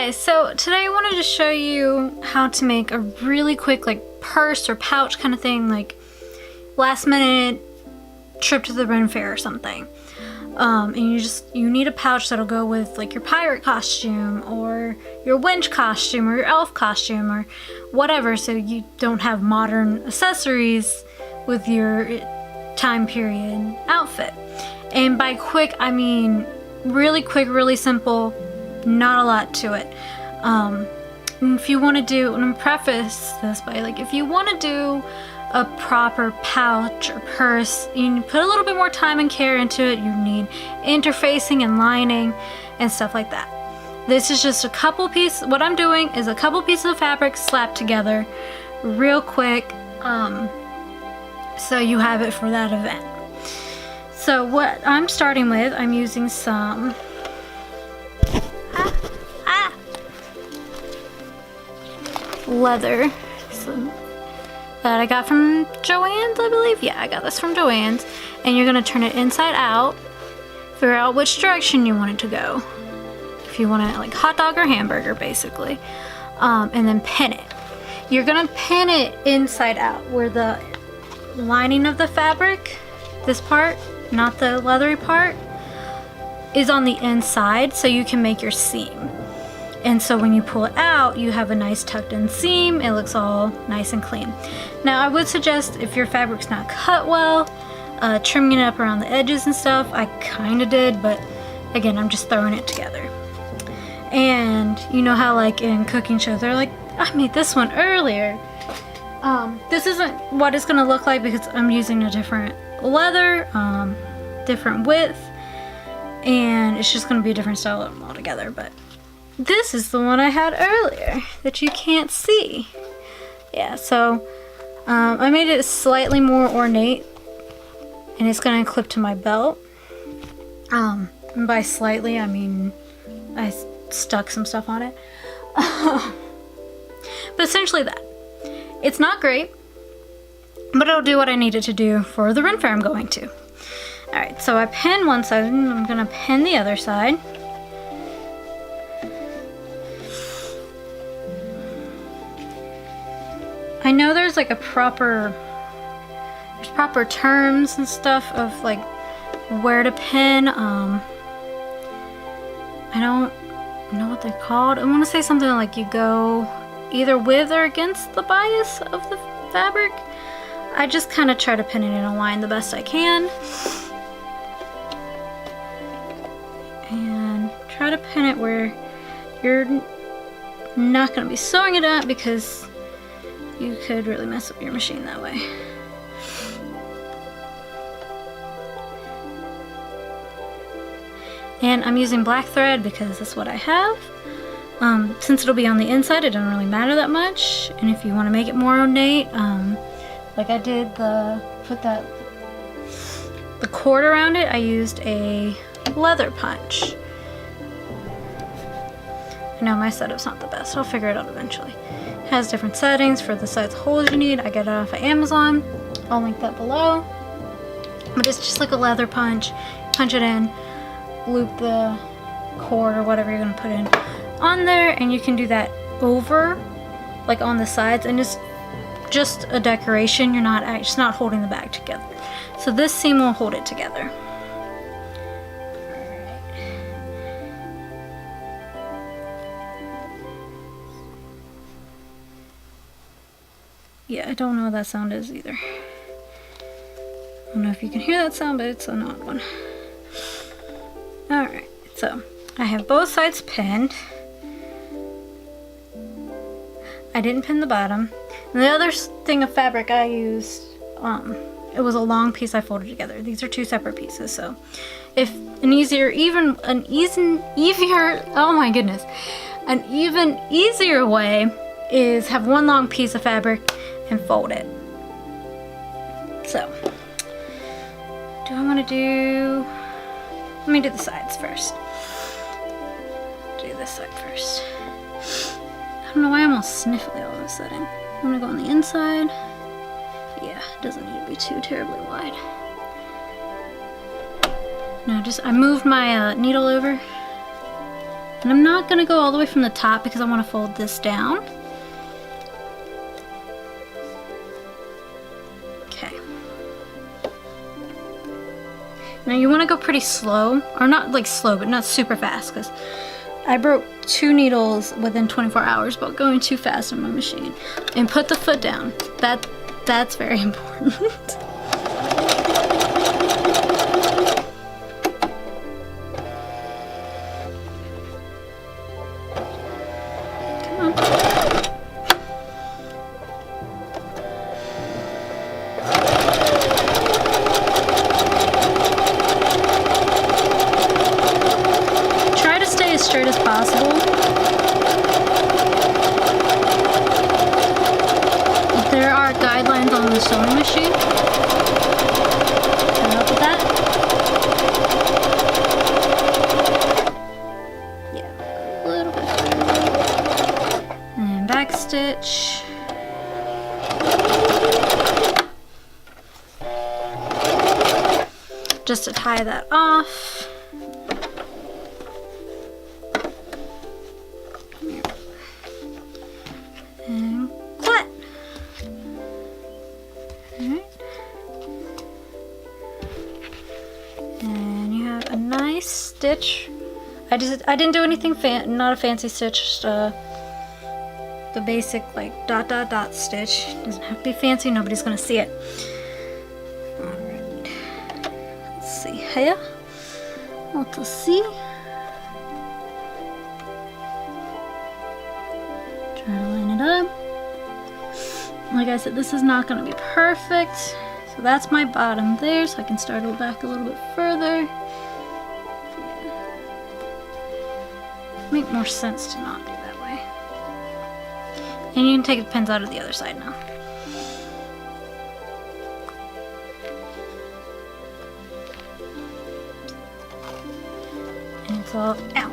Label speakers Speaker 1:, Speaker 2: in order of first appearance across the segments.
Speaker 1: Hi, so today I wanted to show you how to make a really quick like purse or pouch kind of thing, like last minute trip to the Ren Faire or something. And you need a pouch that'll go with like your pirate costume or your winch costume or your elf costume or whatever, so you don't have modern accessories with your time period outfit. And by quick, I mean really quick, really simple, not a lot to it. If you want to do, and I'm gonna preface this by like, if you want to do a proper pouch or purse, you need to put a little bit more time and care into it. You need interfacing and lining and stuff like that. This is just a couple pieces. What I'm doing is a couple pieces of fabric slapped together real quick, so you have it for that event. So what I'm starting with, I'm using some leather that I got from Joann's, I believe. Yeah, I got this from Joann's. And you're gonna turn it inside out, figure out which direction you want it to go. If you want it like hot dog or hamburger, basically. And then pin it. You're gonna pin it inside out, where the lining of the fabric, this part, not the leathery part, is on the inside, so you can make your seam. And so when you pull it out, you have a nice tucked in seam. It looks all nice and clean. Now I would suggest, if your fabric's not cut well, trimming it up around the edges and stuff. I kind of did, but again, I'm just throwing it together. And you know how like in cooking shows, they're like, I made this one earlier. This isn't what it's gonna look like because I'm using a different leather, different width, and it's just gonna be a different style altogether. But this is the one I had earlier that you can't see. Yeah, so I made it slightly more ornate, and it's gonna clip to my belt. And by slightly, I mean I stuck some stuff on it. But essentially that. It's not great, but it'll do what I needed to do for the Ren Faire I'm going to. Alright, so I pinned one side, and I'm gonna pin the other side. I know there's like there's proper terms and stuff of like where to pin. I don't know what they're called. I want to say something like you go either with or against the bias of the fabric. I just kind of try to pin it in a line the best I can. And try to pin it where you're not going to be sewing it up, because you could really mess up your machine that way. And I'm using black thread because that's what I have. Since it'll be on the inside, it doesn't really matter that much. And if you want to make it more ornate, like I did the cord around it, I used a leather punch. I know my setup's not the best. I'll figure it out eventually. It has different settings for the size holes you need. I got it off of Amazon. I'll link that below. But it's just like a leather punch. Punch it in, loop the cord or whatever you're gonna put in on there, and you can do that over, like on the sides, and it's just a decoration. You're not it's not holding the bag together. So this seam will hold it together. Yeah, I don't know what that sound is either. I don't know if you can hear that sound, but it's an odd one. Alright, so I have both sides pinned. I didn't pin the bottom. And the other thing of fabric I used, it was a long piece I folded together. These are two separate pieces, so if an even easier way is have one long piece of fabric and fold it. So, let me do the sides first. Do this side first. I don't know why I'm all sniffly all of a sudden. I'm gonna go on the inside. Yeah, it doesn't need to be too terribly wide. No, I moved my needle over And I'm not gonna go all the way from the top because I want to fold this down. Okay. Now you want to go pretty slow, or not like slow, but not super fast, because I broke 2 needles within 24 hours about going too fast on my machine. And put the foot down. That's very important. Straight as possible. There are guidelines on the sewing machine to help with that. Yeah, a little bit. And back stitch. Just to tie that off. And cut. Alright. And you have a nice stitch. I didn't do anything not a fancy stitch, just the basic like dot dot dot stitch. Doesn't have to be fancy, nobody's gonna see it. Alright. Let's see here. Let's see. Try to line it up. Like I said, this is not going to be perfect. So that's my bottom there, so I can start it back a little bit further. Make more sense to not do that way. And you can take the pins out of the other side now. And it's all out.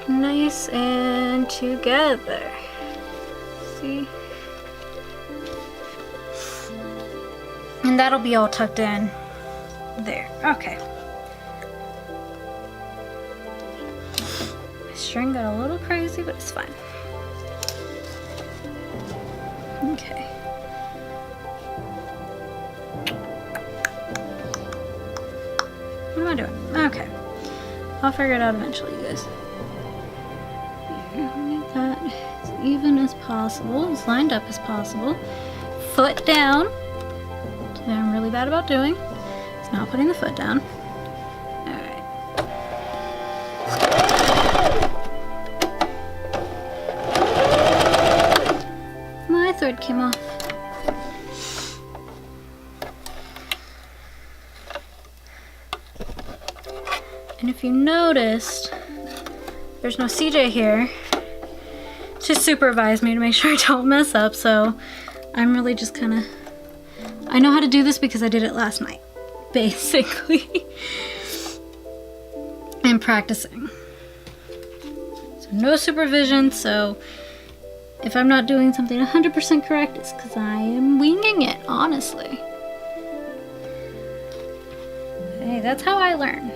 Speaker 1: Nice and together. See? And that'll be all tucked in there. Okay. My string got a little crazy, but it's fine. Okay. What am I doing? Okay. I'll figure it out eventually, you guys. Get that as even as possible, as lined up as possible. Foot down. Something I'm really bad about doing is not putting the foot down. Alright. My thread came off. And if you noticed, there's no CJ here to supervise me to make sure I don't mess up, so I'm really just kind of... I know how to do this because I did it last night, basically. And practicing. So no supervision, so if I'm not doing something 100% correct, it's because I am winging it, honestly. Hey, that's how I learn,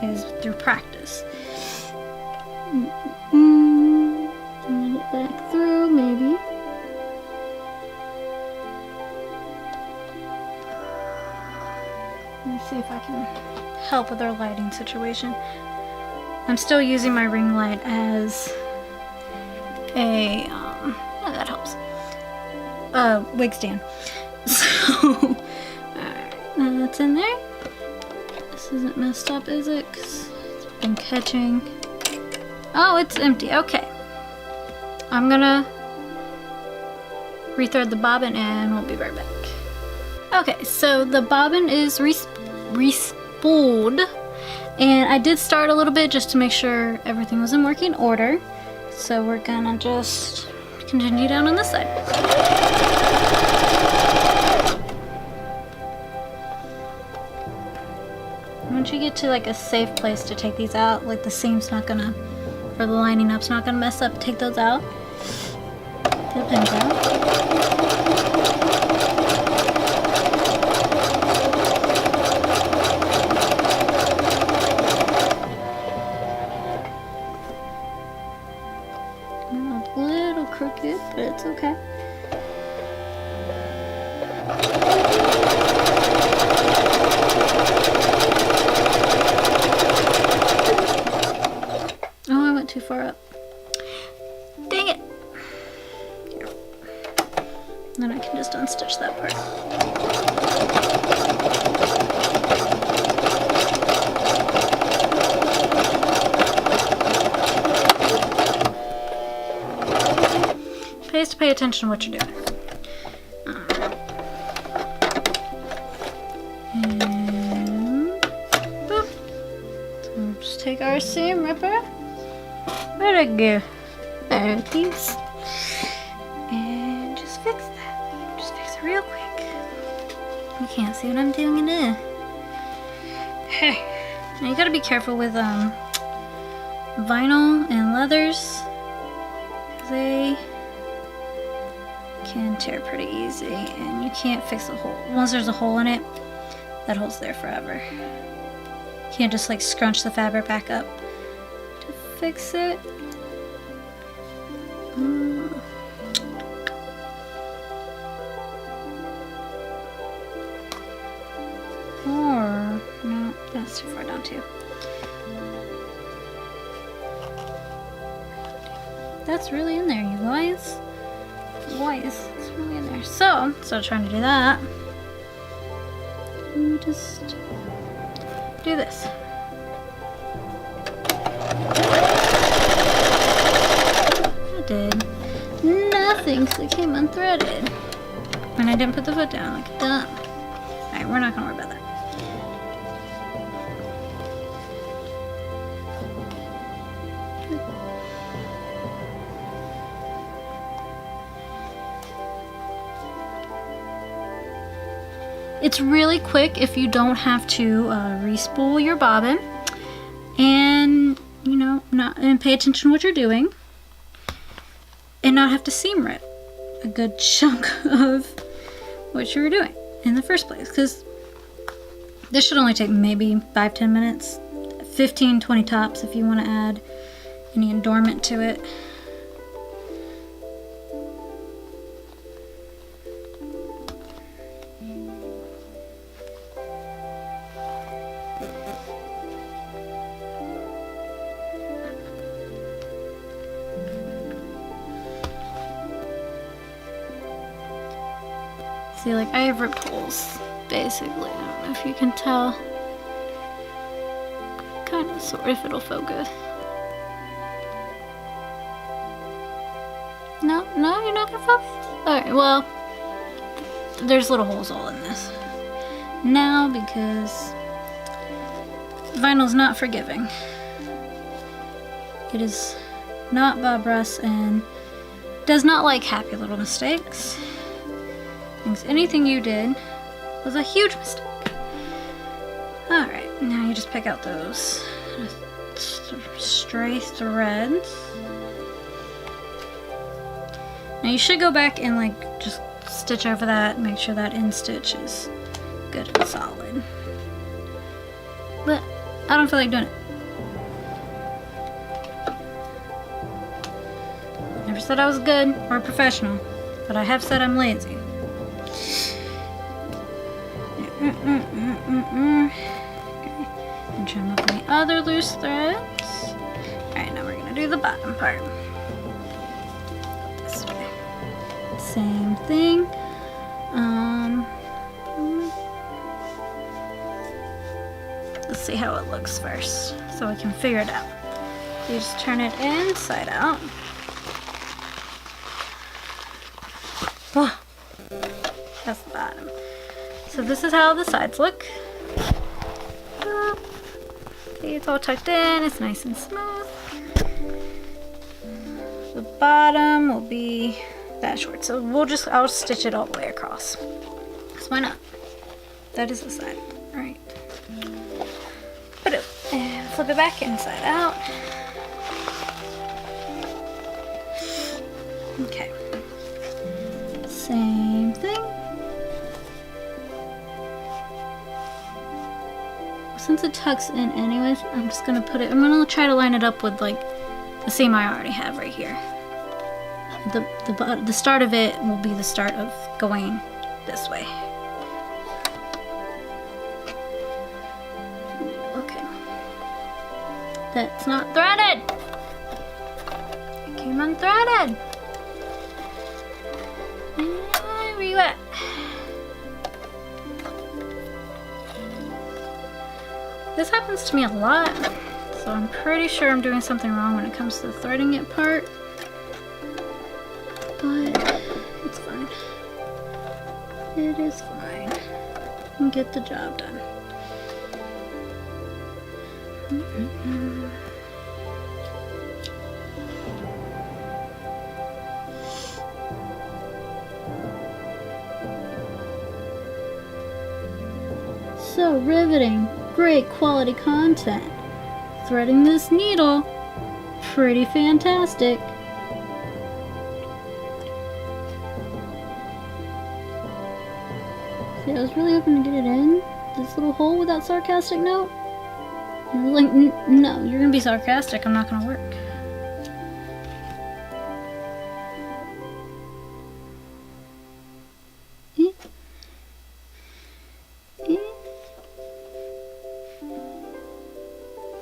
Speaker 1: is through practice. Run it back through, maybe. Let's see if I can help with our lighting situation. I'm still using my ring light as a, yeah, that helps. Wig stand. So, alright, now that's in there. This isn't messed up, is it? 'Cause it's been catching. Oh, it's empty. Okay. I'm gonna rethread the bobbin and we'll be right back. Okay, so the bobbin is re-spooled, and I did start a little bit just to make sure everything was in working order. So we're gonna just continue down on this side. Once you get to like a safe place to take these out, like the seam's not gonna, or the lining up's not gonna mess up, take those out. Take the pins out. crooked, but it's okay. Oh, I went too far up. Dang it! Here. Then I can just unstitch that part. Pays to pay attention to what you're doing. And boop. So we'll just take our seam ripper. Where'd it go? There it is. And just fix that. Just fix it real quick. You can't see what I'm doing in it. Hey. Now you gotta be careful with vinyl and leathers. They can tear pretty easy, and you can't fix the hole. Once there's a hole in it, that hole's there forever. You can't just like scrunch the fabric back up to fix it. Or, no, that's too far down too. That's really in there, you guys. It's really in there. So trying to do that. You just do this. I did nothing because it came unthreaded. And I didn't put the foot down like a dumb. Alright, we're not gonna worry about that. It's really quick if you don't have to re-spool your bobbin, and you know, and pay attention to what you're doing, and not have to seam rip a good chunk of what you were doing in the first place. Because this should only take maybe 5-10 minutes, 15-20 tops if you want to add any adornment to it. See, like, I have ripped holes, basically. I don't know if you can tell. Kind of, sort of, if it'll focus. No, you're not gonna focus? Alright, well, there's little holes all in this. Now, because vinyl's not forgiving. It is not Bob Ross and does not like happy little mistakes. Anything you did was a huge mistake. Alright, now you just pick out those stray threads. Now you should go back and like just stitch over that and make sure that end stitch is good and solid. But I don't feel like doing it. Never said I was good or professional, but I have said I'm lazy. Okay. And trim up any other loose threads. Alright, now we're gonna do the bottom part. This way. Same thing. Let's see how it looks first, so we can figure it out. You just turn it inside out. Oh, that's the bottom. So this is how the sides look. See, it's all tucked in, it's nice and smooth. The bottom will be that short, so I'll stitch it all the way across. Because why not? That is the side, right? Put it, and flip it back inside out. Okay. Same thing. Since it tucks in anyways, I'm just gonna put it, I'm gonna try to line it up with like the seam I already have right here. the start of it will be the start of going this way. Okay. That's not threaded! It came unthreaded! Where you at? This happens to me a lot, so I'm pretty sure I'm doing something wrong when it comes to the threading it part. But it's fine. It is fine. I can get the job done. So riveting. Great quality content. Threading this needle. Pretty fantastic. See, I was really hoping to get it in this little hole with that sarcastic note. And I was like, no, you're gonna be sarcastic. I'm not gonna work.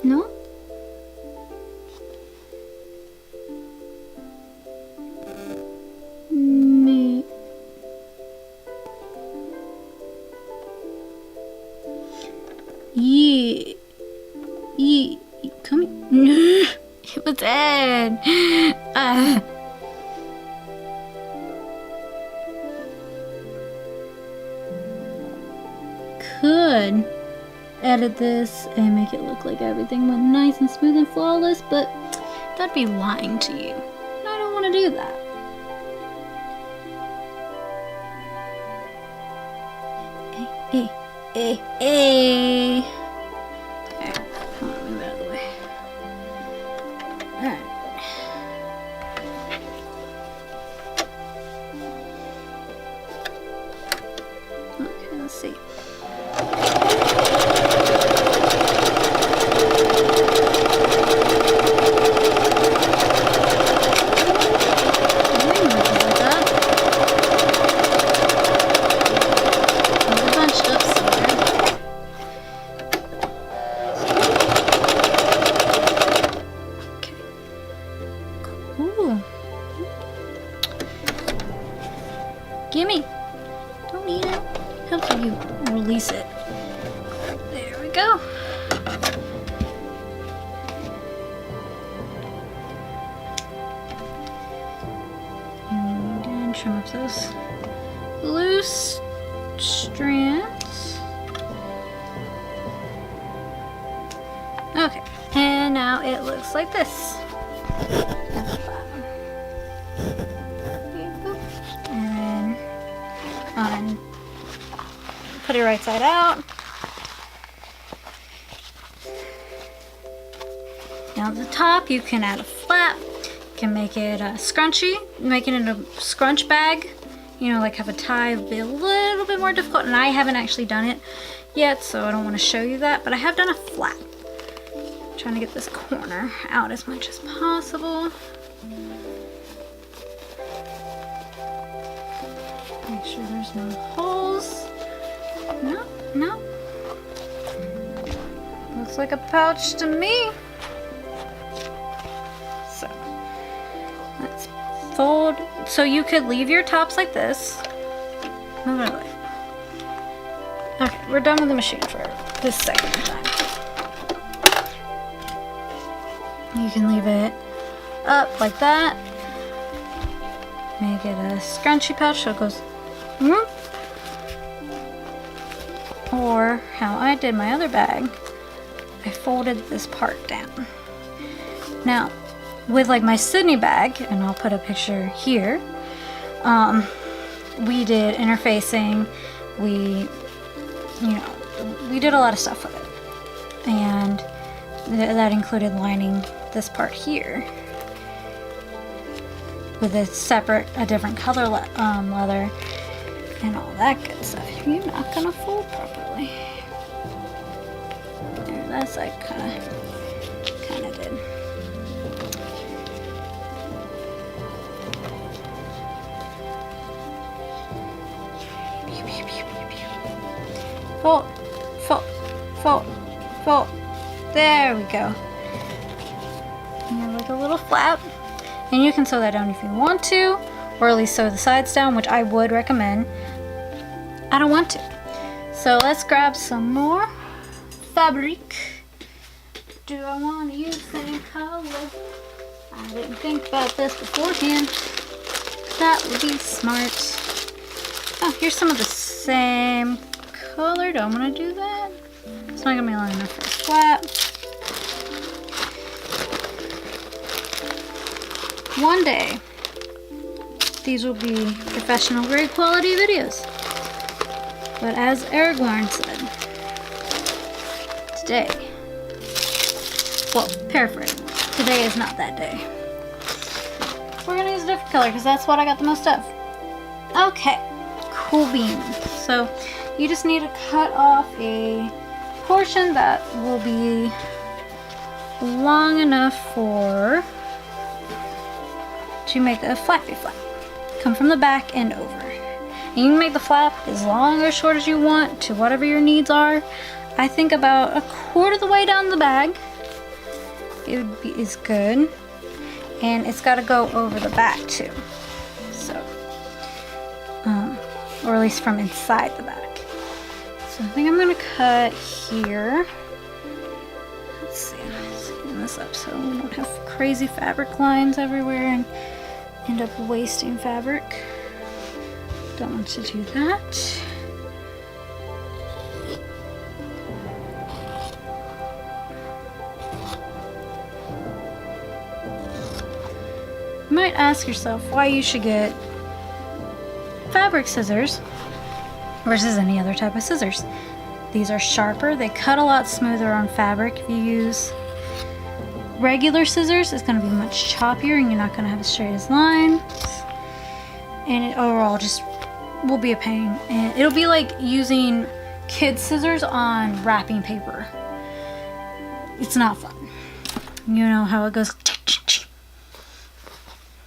Speaker 1: No? Me. Come here. It was in. Could edit this and make it look like everything went nice and smooth and flawless, but that'd be lying to you. And I don't want to do that. Hey. Alright, come on, move out of the way. Alright. Okay, let's see. Gimme! Don't need it. Helps you release it. There we go. And trim up those loose strands. Okay, and now it looks like this. Put it right side out. Now at the top you can add a flap. You can make it a scrunchie, make it into a scrunch bag. You know, like have a tie, it'll be a little bit more difficult, and I haven't actually done it yet, so I don't want to show you that, but I have done a flap. I'm trying to get this corner out as much as possible. Make sure there's no holes. No. Looks like a pouch to me. So, let's fold. So you could leave your tops like this. Move it away. Okay, we're done with the machine for this second time. You can leave it up like that. Make it a scrunchy pouch so it goes. Or how I did my other bag, I folded this part down. Now, with like my Sydney bag, and I'll put a picture here, we did interfacing, we did a lot of stuff with it. And that included lining this part here with a different color leather and all that good stuff. You're not gonna fold properly. There, that's like kinda did. fold, fold, fold, fold. There we go. You have like a little flap. And you can sew that down if you want to, or at least sew the sides down, which I would recommend. I don't want to. So let's grab some more fabric. Do I want to use the same color? I didn't think about this beforehand. That would be smart. Oh, here's some of the same color. Do I want to do that? It's not going to be long enough for a flap. One day, these will be professional grade quality videos. But as Aragorn said, today, well, paraphrase, today is not that day. We're gonna use a different color because that's what I got the most of. Okay, cool beans. So you just need to cut off a portion that will be long enough to make a flappy flap. Come from the back and over. And you can make the flap as long or short as you want to whatever your needs are. I think about a quarter of the way down the bag is good. And it's got to go over the back too. So, or at least from inside the back. So I think I'm going to cut here. Let's see, let's clean this up so we don't have crazy fabric lines everywhere and end up wasting fabric. Don't want to do that. You might ask yourself why you should get fabric scissors versus any other type of scissors. These are sharper, they cut a lot smoother on fabric. If you use regular scissors, it's going to be much choppier and you're not going to have as straight as lines. And it overall just will be a pain. And it'll be like using kid scissors on wrapping paper. It's not fun. You know how it goes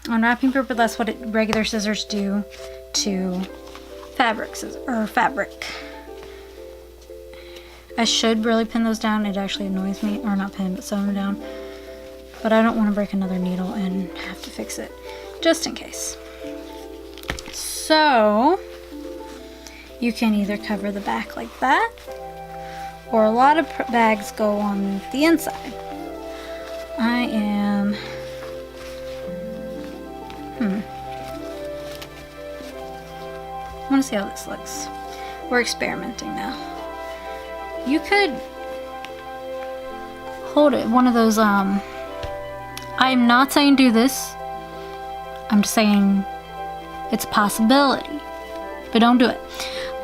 Speaker 1: on wrapping paper. That's what regular scissors do to fabric scissors or fabric. I should really pin those down. It actually annoys me, or not pin, but sew them down. But I don't want to break another needle and have to fix it, just in case. So you can either cover the back like that, or a lot of bags go on the inside. I want to see how this looks. We're experimenting now. You could hold it, one of those, I'm not saying do this. I'm just saying it's a possibility, but don't do it.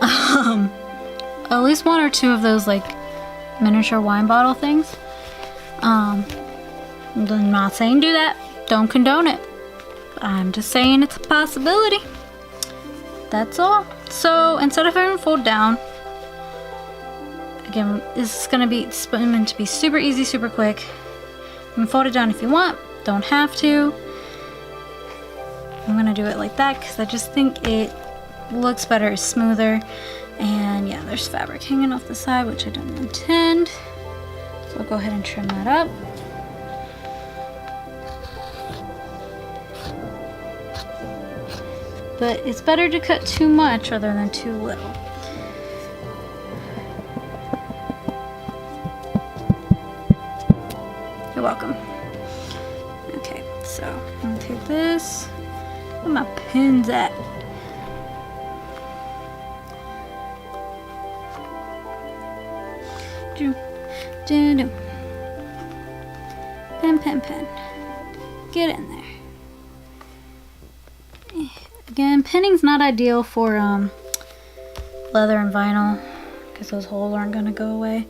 Speaker 1: At least one or two of those like miniature wine bottle things. I'm not saying do that. Don't condone it. I'm just saying it's a possibility. That's all. So instead of having to fold down, again, this is going to be meant to be super easy, super quick. You can fold it down if you want. Don't have to. I'm going to do it like that because I just think it looks better, it's smoother. And yeah, there's fabric hanging off the side, which I don't intend. So I'll go ahead and trim that up. But it's better to cut too much rather than too little. You're welcome. Okay, so I'm gonna take this. Where my pins at? Do. Pen. Get in there. Again, pinning's not ideal for leather and vinyl because those holes aren't going to go away.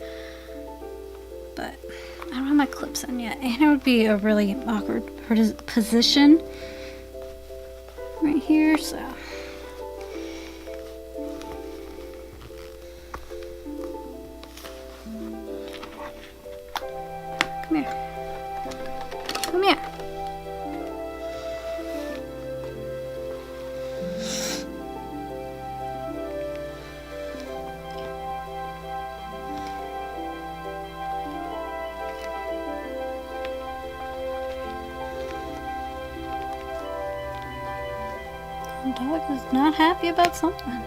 Speaker 1: But I don't have my clips in yet, and it would be a really awkward position right here, so. Come here. Come here. The dog is not happy about something.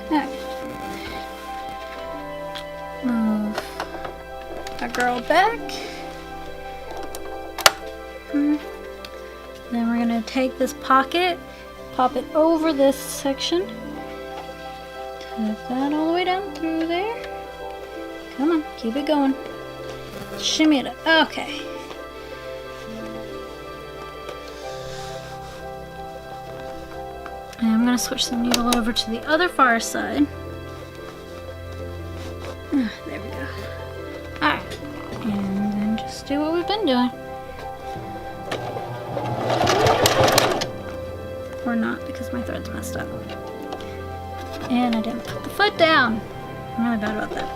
Speaker 1: Okay. Move our girl back. Then we're gonna take this pocket, pop it over this section. Tuck that all the way down through there. Come on, keep it going. Shimmy it up. Okay. And I'm gonna switch the needle over to the other far side. There we go. Alright. And then just do what we've been doing. Or not, because my thread's messed up. And I didn't put the foot down. I'm really bad about that.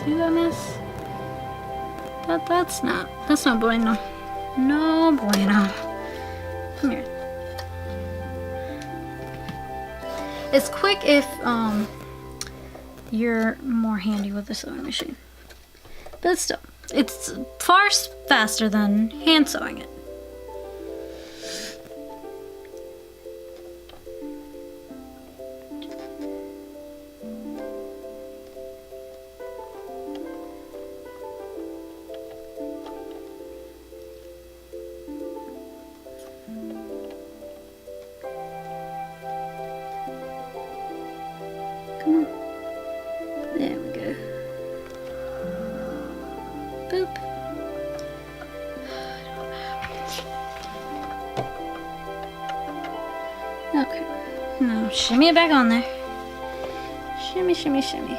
Speaker 1: See that mess? That's not bueno. No bueno. Come here. It's quick if you're more handy with the sewing machine. But still, it's far faster than hand sewing it. Come on. There we go. Boop. Okay. Now shimmy it back on there. Shimmy, shimmy, shimmy.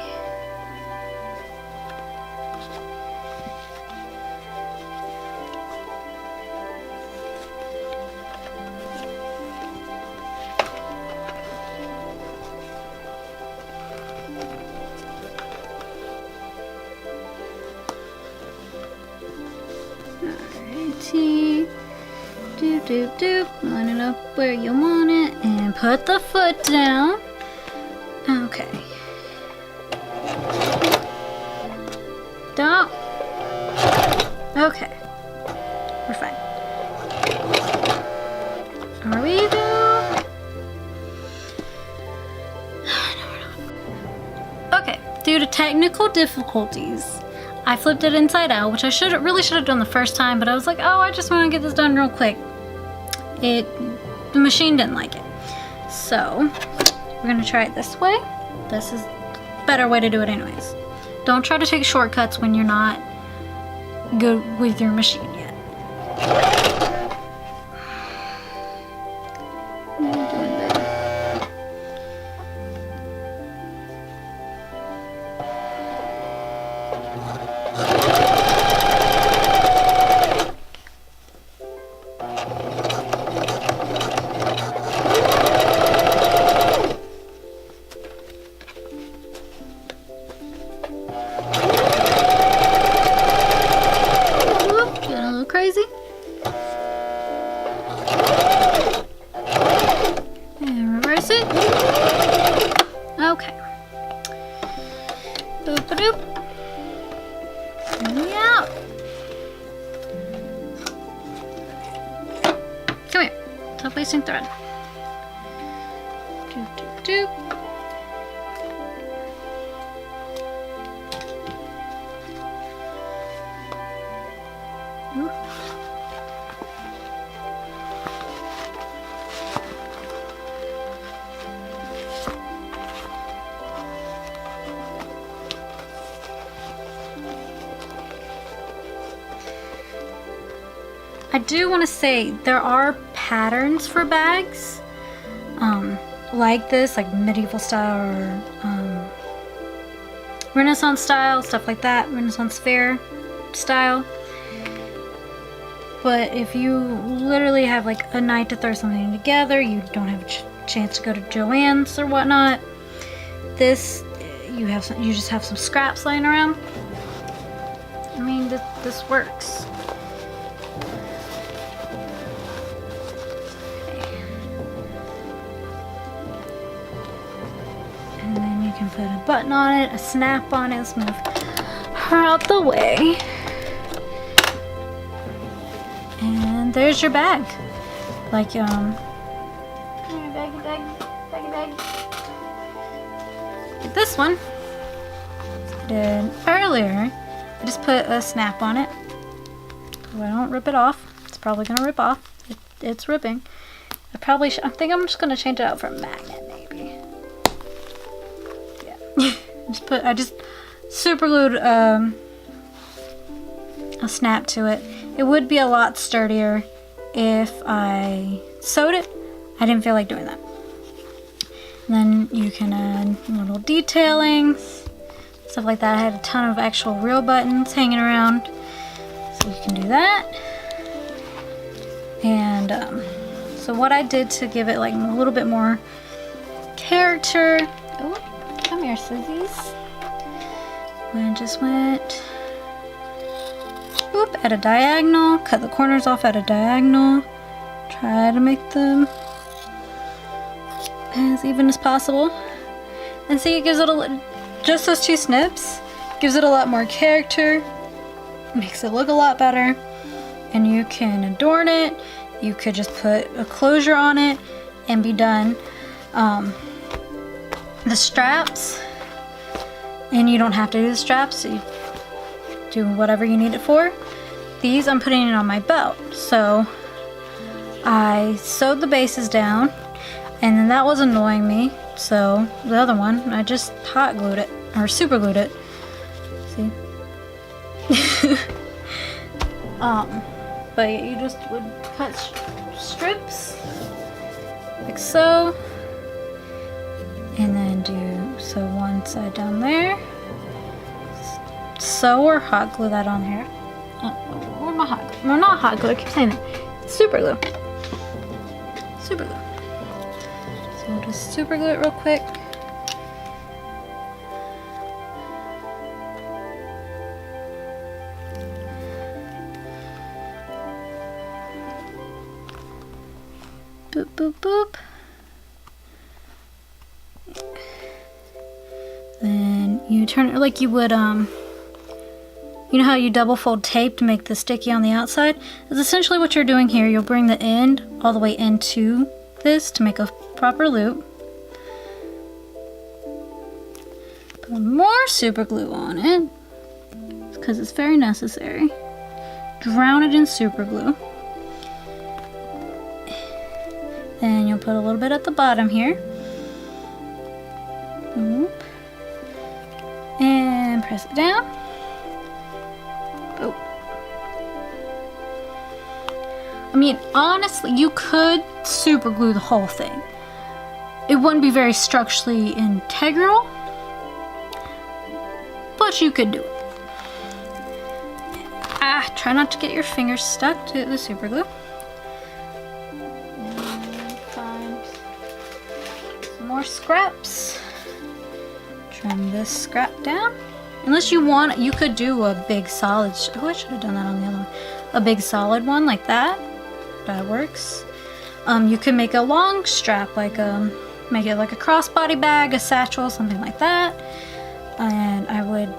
Speaker 1: Alrighty. Doop, doop, doop. Line it up where you want it and put the foot down. Okay. Don't. Okay. We're fine. Are we though? No, we're not. Okay. Due to technical difficulties, I flipped it inside out, which I really should have done the first time, but I was like, oh, I just want to get this done real quick. The machine didn't like it. So, we're going to try it this way. This is a better way to do it anyways. Don't try to take shortcuts when you're not good with your machine yet. You're doing better. Crazy. And reverse it. Okay. Boop a doop. Me out. Come here. Stop wasting thread. Doop doop doop. I do want to say there are patterns for bags like this, like medieval style or Renaissance style, stuff like that, Renaissance Fair style. But if you literally have like a night to throw something together, you don't have a chance to go to Joann's or whatnot, this you just have some scraps lying around. I mean, this works. can put a button on it, a snap on it. Let's move her out the way. And there's your bag. Like, baggy. This one I did earlier. I just put a snap on it so I don't rip it off. It's probably gonna rip off. It's ripping. I think I'm just gonna change it out for a magnet, maybe. Yeah. I just super glued a snap to it. It would be a lot sturdier if I sewed it. I didn't feel like doing that. And then you can add little detailings, stuff like that. I had a ton of actual real buttons hanging around, so you can do that. And so what I did to give it like a little bit more character. Oh, come here, Sizzies. I just went at a diagonal, cut the corners off at a diagonal, try to make them as even as possible. And see, it gives it just those two snips gives it a lot more character, makes it look a lot better, and you can adorn it. You could just put a closure on it and be done. The straps, and you don't have to do the straps, so you do whatever you need it for. These I'm putting it on my belt, so I sewed the bases down, and then that was annoying me, so the other one I just hot glued it, or super glued it. See? But you just would cut strips like so, and then sew one side down there, sew or hot glue that on here. Where's my hot glue? No, not hot glue, I keep saying it. Super glue. Super glue. So we'll just super glue it real quick. Boop, boop, boop. Then you turn it like you would, you know how you double fold tape to make the sticky on the outside? That's essentially what you're doing here. You'll bring the end all the way into this to make a proper loop. Put more super glue on it, because it's very necessary. Drown it in super glue. Then you'll put a little bit at the bottom here. And press it down. Oh. I mean, honestly, you could super glue the whole thing. It wouldn't be very structurally integral, but you could do it. Try not to get your fingers stuck to the super glue. More scraps. Trim this scrap down. Unless you want, you could do a big solid. Oh, I should have done that on the other one. A big solid one like that. That works. You could make a long strap, like make it like a crossbody bag, a satchel, something like that. And I would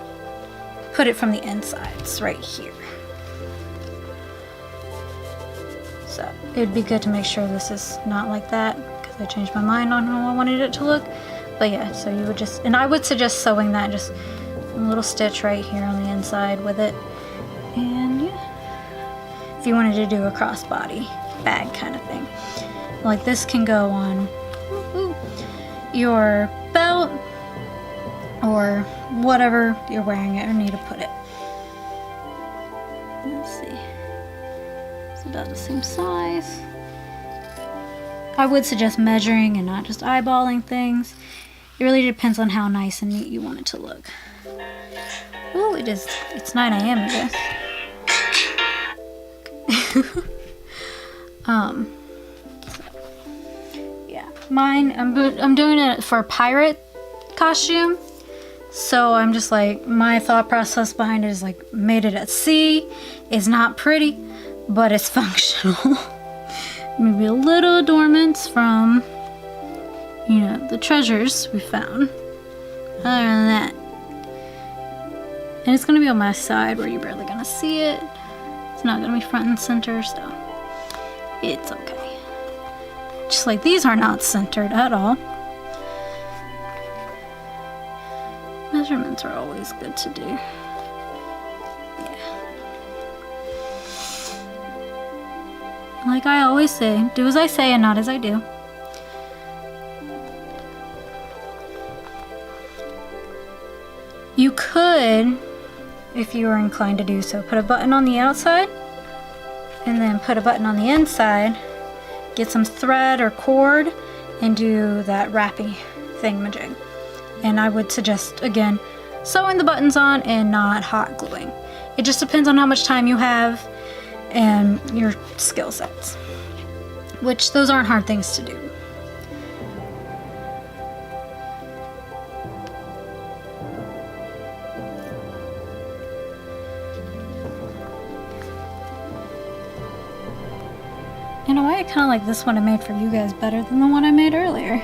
Speaker 1: put it from the insides right here. So it'd be good to make sure this is not like that, because I changed my mind on how I wanted it to look. But yeah, so you would just, and I would suggest sewing that, just a little stitch right here on the inside with it. And yeah, if you wanted to do a crossbody bag kind of thing. Like this can go on your belt or whatever you're wearing it or need to put it. Let's see. It's about the same size. I would suggest measuring and not just eyeballing things. It really depends on how nice and neat you want it to look. Oh, it's 9 a.m. I guess. So, yeah, mine, I'm doing it for a pirate costume. So I'm just like, my thought process behind it is like, made it at sea. It's not pretty, but it's functional. Maybe a little adornments from, you know, the treasures we found. other than that, and it's gonna be on my side where you're barely gonna see it. It's not gonna be front and center, so it's okay. Just like these are not centered at all. Measurements are always good to do. Like I always say, do as I say and not as I do. You could, if you were inclined to do so, put a button on the outside and then put a button on the inside, get some thread or cord and do that wrappy thingamajig. And I would suggest, again, sewing the buttons on and not hot gluing. It just depends on how much time you have and your skill sets, which those aren't hard things to do. In a way, I kind of like this one I made for you guys better than the one I made earlier.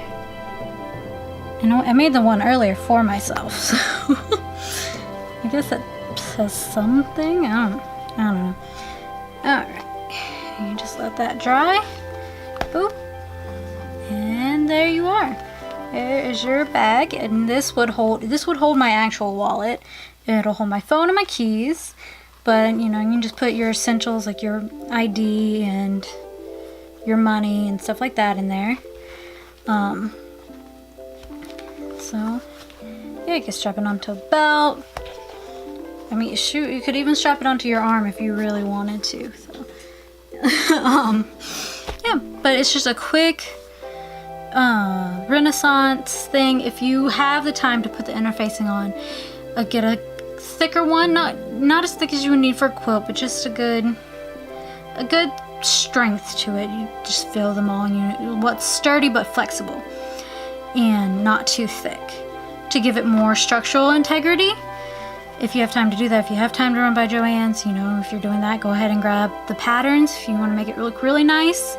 Speaker 1: You know, I made the one earlier for myself, so I guess that says something. I don't know. Alright, you just let that dry. Boop. And there you are. There is your bag, and this would hold my actual wallet. It'll hold my phone and my keys, but you know, you can just put your essentials like your ID and your money and stuff like that in there. So yeah, you can strap it onto a belt. I mean, shoot, you could even strap it onto your arm if you really wanted to. So, yeah, but it's just a quick Renaissance thing. If you have the time to put the interfacing on, get a thicker one, not as thick as you would need for a quilt, but just a good strength to it. You just feel them all, and what's sturdy but flexible, and not too thick, to give it more structural integrity. If you have time to do that, if you have time to run by Joann's, you know, if you're doing that, go ahead and grab the patterns if you want to make it look really nice.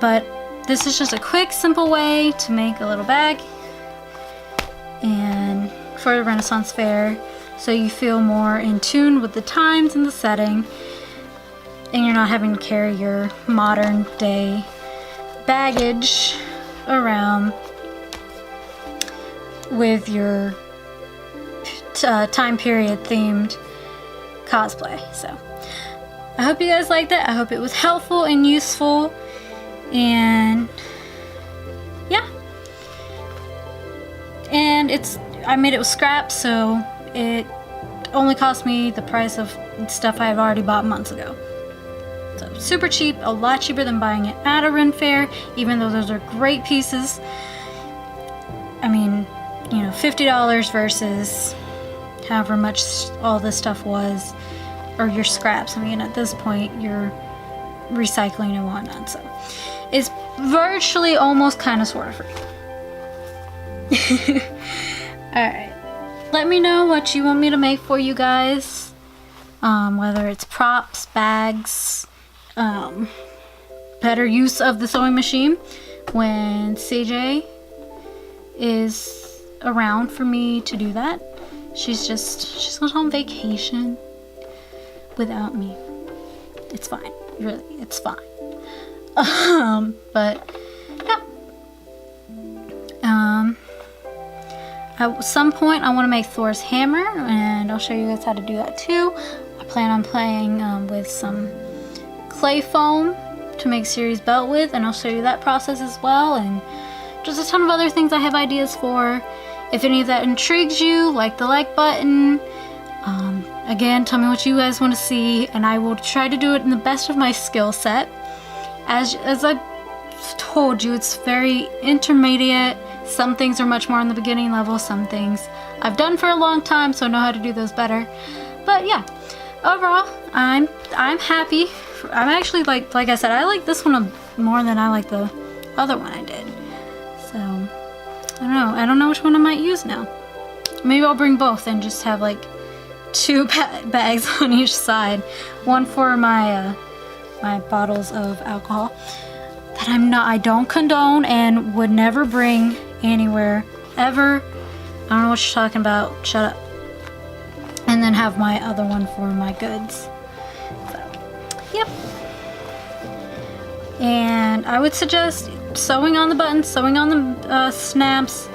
Speaker 1: But this is just a quick, simple way to make a little bag and for the Renaissance Fair, so you feel more in tune with the times and the setting, and you're not having to carry your modern day baggage around with your time period themed cosplay. So I hope you guys liked it. I hope it was helpful and useful, and yeah, and I made it with scraps, so it only cost me the price of stuff I've already bought months ago. So super cheap, a lot cheaper than buying it at a Ren Faire, even though those are great pieces. I mean, you know, $50 versus however much all this stuff was, or your scraps. I mean, at this point, you're recycling and whatnot, so it's virtually almost kind of sort of free. Alright, let me know what you want me to make for you guys, whether it's props, bags, better use of the sewing machine when CJ is around for me to do that. She's not on vacation without me. It's fine. Really, it's fine. But yeah. At some point I want to make Thor's hammer, and I'll show you guys how to do that too. I plan on playing with some clay foam to make Siri's belt with, and I'll show you that process as well, and just a ton of other things I have ideas for. If any of that intrigues you, like the like button. Again, tell me what you guys want to see, and I will try to do it in the best of my skill set. As I've told you, it's very intermediate. Some things are much more on the beginning level, some things I've done for a long time, so I know how to do those better. But yeah, overall, I'm happy. I'm actually, like I said, I like this one more than I like the other one I did. So I don't know which one I might use now. Maybe I'll bring both and just have like 2 bags on each side. One for my my bottles of alcohol that I don't condone and would never bring anywhere ever I don't know what you're talking about. Shut up. And then have my other one for my goods. So, yep. And I would suggest sewing on the buttons, sewing on the snaps,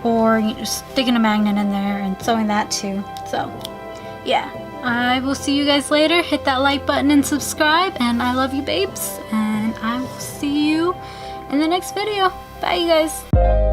Speaker 1: or sticking a magnet in there and sewing that too. So, yeah. I will see you guys later. Hit that like button and subscribe. And I love you, babes. And I will see you in the next video. Bye, you guys.